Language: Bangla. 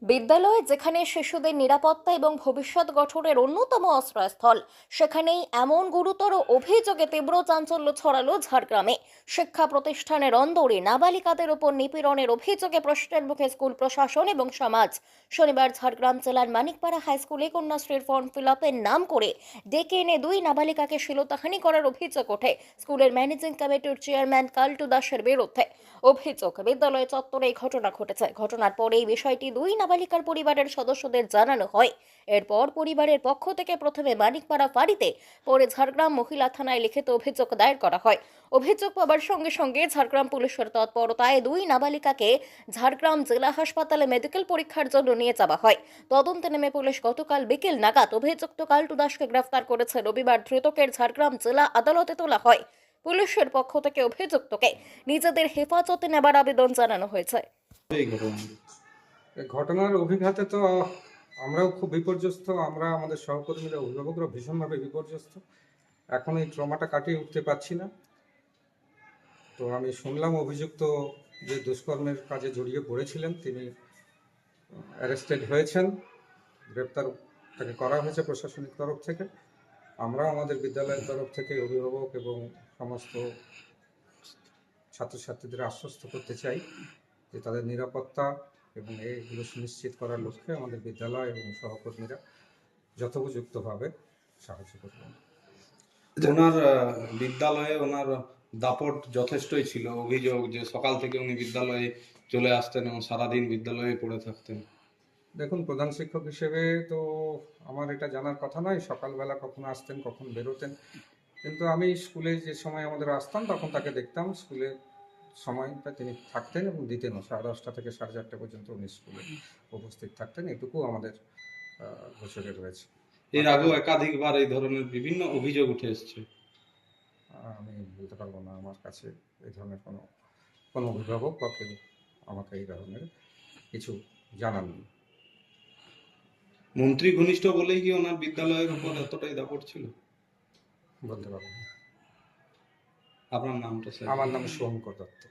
বিদ্যালয় যেখানে শিশুদের নিরাপত্তা এবং ভবিষ্যৎ গঠনের অন্যতম আশ্রয়স্থল, সেখানেই এমন গুরুতর অভিযোগে তীব্র চাঞ্চল্য ছড়ালো ঝাড়গ্রামে। শিক্ষা প্রতিষ্ঠানের অন্দরে নাবালিকাদের উপর নিপীড়নের অভিযোগে প্রশ্নের মুখে স্কুল প্রশাসন এবং সমাজ। শনিবার ঝাড়গ্রাম জেলার মানিকপাড়া হাই স্কুলে কন্যাশ্রীর ফর্ম ফিল আপের নাম করে ডেকে এনে দুই নাবালিকাকে শ্লীলতাহানি করার অভিযোগ ওঠে স্কুলের ম্যানেজিং কমিটির চেয়ারম্যান কাল্টু দাসের বিরুদ্ধে। অভিযোগ, বিদ্যালয় চত্বরে এই ঘটনা ঘটেছে। ঘটনার পরে এই বিষয়টি দুই নাবালিকার পরিবারের সদস্যদের জানানো হয়। এরপর পরিবারের পক্ষ থেকে প্রথমে মানিকপাড়া ফাঁড়িতে, পরে ঝাড়গ্রাম মহিলা থানায় লিখিত অভিযোগ দায়ের করা হয়। অভিযোগ পাওয়ার সঙ্গে সঙ্গে ঝাড়গ্রাম পুলিশের তৎপরতায় দুই নাবালিকাকে ঝাড়গ্রাম জেলা হাসপাতালে মেডিকেল পরীক্ষার জন্য নিয়ে যাওয়া হয়। তদন্তে নেমে পুলিশ গতকাল বিকেল নাগাদ অভিযুক্ত কাল্টু দাসকে গ্রেফতার করেছে। রবিবার ধৃতকের ঝাড়গ্রাম জেলা আদালতে তোলা হয়। পুলিশের পক্ষ থেকে অভিযুক্তকে নিজেদের হেফাজতে নেবার আবেদন জানানো হয়েছে। এই ঘটনার অভিঘাতে তো আমরাও খুব বিপর্যস্ত। আমরা আমাদের সহকর্মীরা, অভিভাবকরা ভীষণভাবে বিপর্যস্ত। এখন এই ট্রমাটা কাটিয়ে উঠতে পারছি না। তো আমি শুনলাম অভিযুক্ত যে দুষ্কর্মের কাজে জড়িয়ে পড়েছিলেন তিনি অ্যারেস্টেড হয়েছেন, গ্রেপ্তার তাকে করা হয়েছে প্রশাসনিক তরফ থেকে। আমরা আমাদের বিদ্যালয়ের তরফ থেকে অভিভাবক এবং সমস্ত ছাত্রছাত্রীদের আশ্বস্ত করতে চাই যে তাদের নিরাপত্তা এবং এইগুলো সুনিশ্চিত করার লক্ষ্যে আমাদের বিদ্যালয় এবং সহকর্মীরা যথোপযুক্তভাবে সাহায্য করবেন। ওনার বিদ্যালয়ে ওনার দাপট যথেষ্টই ছিল। অভিযোগ যে সকাল থেকে উনি বিদ্যালয়ে চলে আসতেন এবং সারাদিন বিদ্যালয়ে পড়ে থাকতেন। দেখুন, প্রধান শিক্ষক হিসেবে তো আমার এটা জানার কথা নয় সকালবেলা কখন আসতেন কখন বেরোতেন, কিন্তু আমি স্কুলে যে সময় আমাদের আসতাম তখন তাকে দেখতাম স্কুলে সময়টা তিনি থাকতেন এবং দিতেনও। 10:30 থেকে 4:30 পর্যন্ত উনি স্কুলে উপস্থিত থাকতেন, এটুকু আমাদের গোচরে রয়েছে। এর আগেও একাধিকবার এই ধরনের বিভিন্ন অভিযোগ উঠে এসছে। আমি বলতে পারবো না, আমার কাছে এই ধরনের কোনো অভিভাবক বা কেউ আমাকে এই ধরনের কিছু জানাননি। মন্ত্রী ঘনিষ্ঠ বলেই কি ওনার বিদ্যালয়ের উপর এতটাই দাপট ছিল? বলতে পারবো না। আপনার নামটা স্যার? আমার নাম শুভঙ্কর দত্ত।